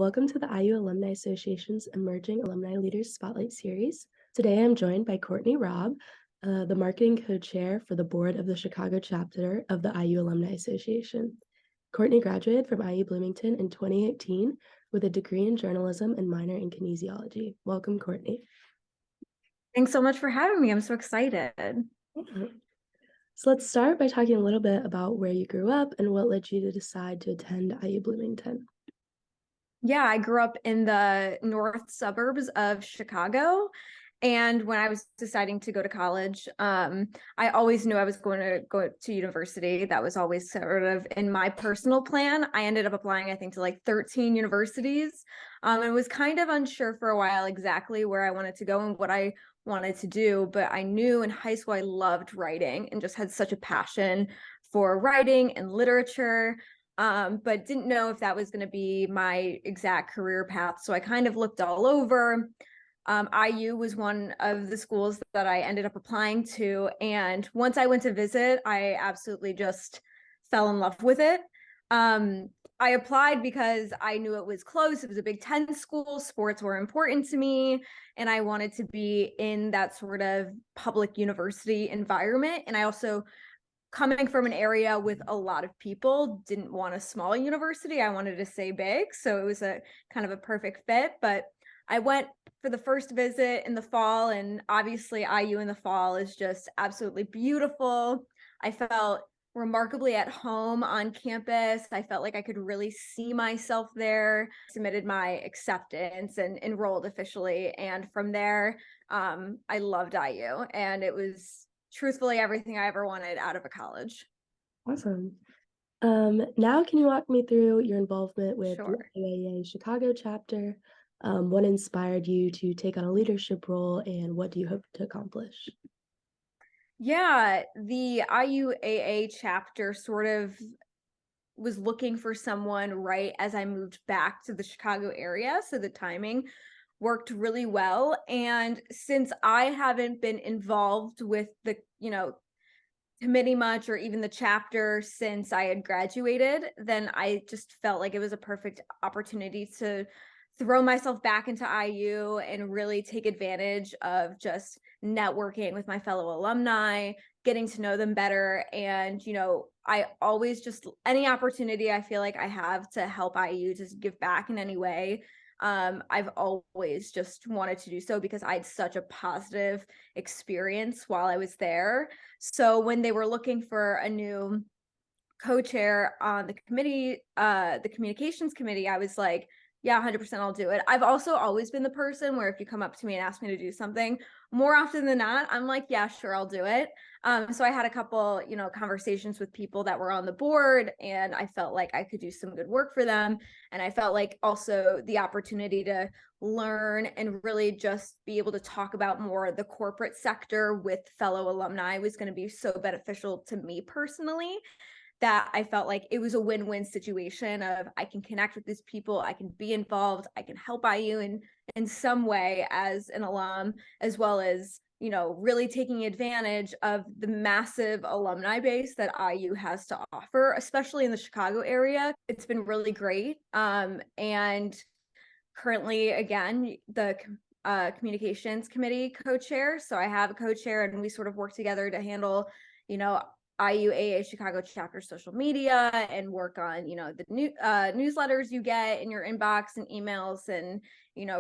Welcome to the IU Alumni Association's Emerging Alumni Leaders Spotlight Series. Today I'm joined by Courtney Robb, the marketing co-chair for the board of the Chicago chapter of the IU Alumni Association. Courtney graduated from IU Bloomington in 2018 with a degree in journalism and minor in kinesiology. Welcome, Courtney. Thanks so much for having me. I'm so excited. Yeah. So let's start by talking a little bit about where you grew up and what led you to decide to attend IU Bloomington. Yeah, I grew up in the north suburbs of Chicago. And when I was deciding to go to college, I always knew I was going to go to university. That was always sort of in my personal plan. I ended up applying, I think, to like 13 universities. And was kind of unsure for a while exactly where I wanted to go and what I wanted to do. But I knew in high school I loved writing and just had such a passion for writing and literature. But didn't know if that was going to be my exact career path. So I kind of looked all over. IU was one of the schools that I ended up applying to. And once I went to visit, I absolutely just fell in love with it. I applied because I knew it was close. It was a Big Ten school. Sports were important to me. And I wanted to be in that sort of public university environment. And I also, coming from an area with a lot of people, didn't want a small university. I wanted to stay big. So it was a kind of a perfect fit. But I went for the first visit in the fall, and obviously IU in the fall is just absolutely beautiful. I felt remarkably at home on campus. I felt like I could really see myself there. Submitted my acceptance and enrolled officially. And from there, I loved IU, and it was truthfully everything I ever wanted out of a college. Awesome. Now can you walk me through your involvement with the Sure. IUAA Chicago chapter? What inspired you to take on a leadership role, and what do you hope to accomplish? Yeah, the IUAA chapter sort of was looking for someone right as I moved back to the Chicago area. So the timing worked really well. And since I haven't been involved with the, committee much or even the chapter since I had graduated, then I just felt like it was a perfect opportunity to throw myself back into IU and really take advantage of just networking with my fellow alumni, getting to know them better. And, I always just any opportunity I feel like I have to help IU to give back in any way. I've always just wanted to do so because I had such a positive experience while I was there. So when they were looking for a new co-chair on the committee, the communications committee, I was like, yeah, 100% I'll do it. I've also always been the person where if you come up to me and ask me to do something, more often than not, I'm like, yeah, sure, I'll do it. So I had a couple, conversations with people that were on the board, and I felt like I could do some good work for them. And I felt like also the opportunity to learn and really just be able to talk about more the corporate sector with fellow alumni was going to be so beneficial to me personally, that I felt like it was a win-win situation of I can connect with these people, I can be involved, I can help IU in some way as an alum, as well as, really taking advantage of the massive alumni base that IU has to offer, especially in the Chicago area. It's been really great. And currently, again, the communications committee co-chair. So I have a co-chair, and we sort of work together to handle, IUAA Chicago chapter social media and work on, the new newsletters you get in your inbox and emails, and,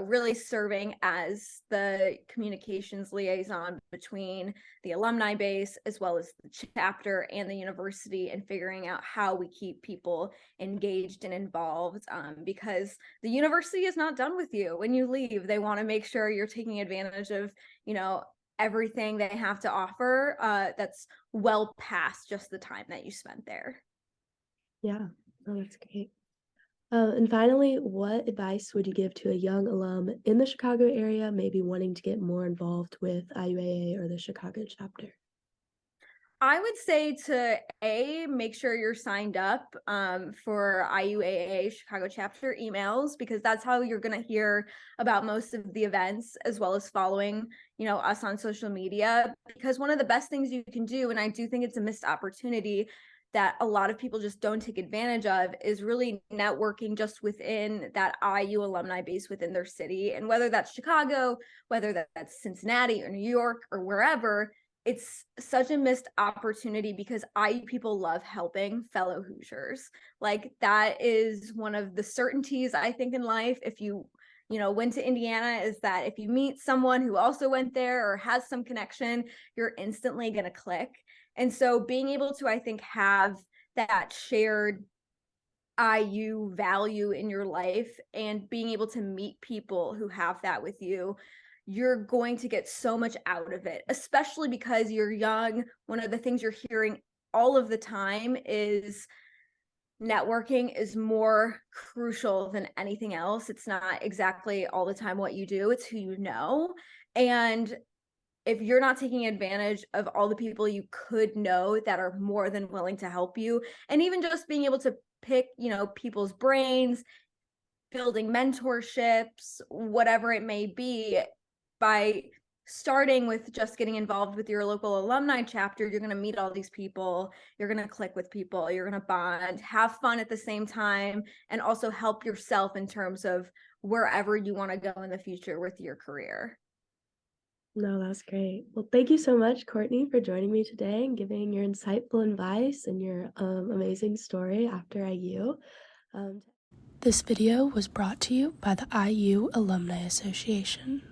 really serving as the communications liaison between the alumni base as well as the chapter and the university, and figuring out how we keep people engaged and involved, because the university is not done with you when you leave. They want to make sure you're taking advantage of, everything they have to offer, that's well past just the time that you spent there. Yeah, oh, that's great. And finally, what advice would you give to a young alum in the Chicago area, maybe wanting to get more involved with IUAA or the Chicago chapter? I would say to make sure you're signed up for IUAA Chicago chapter emails, because that's how you're going to hear about most of the events, as well as following, us on social media. Because one of the best things you can do, and I do think it's a missed opportunity, that a lot of people just don't take advantage of is really networking just within that IU alumni base within their city. And whether that's Chicago, whether that's Cincinnati or New York or wherever, it's such a missed opportunity because IU people love helping fellow Hoosiers. Like that is one of the certainties I think in life. If you went to Indiana, is that if you meet someone who also went there or has some connection, you're instantly going to click. And so being able to, I think, have that shared IU value in your life and being able to meet people who have that with you, you're going to get so much out of it, especially because you're young. One of the things you're hearing all of the time is networking is more crucial than anything else. It's not exactly all the time what you do, it's who you know. And if you're not taking advantage of all the people you could know that are more than willing to help you, and even just being able to pick, people's brains, building mentorships, whatever it may be, by starting with just getting involved with your local alumni chapter, you're going to meet all these people, you're going to click with people, you're going to bond, have fun at the same time, and also help yourself in terms of wherever you want to go in the future with your career. No, that's great. Well, thank you so much, Courtney, for joining me today and giving your insightful advice and your amazing story after IU. This video was brought to you by the IU Alumni Association.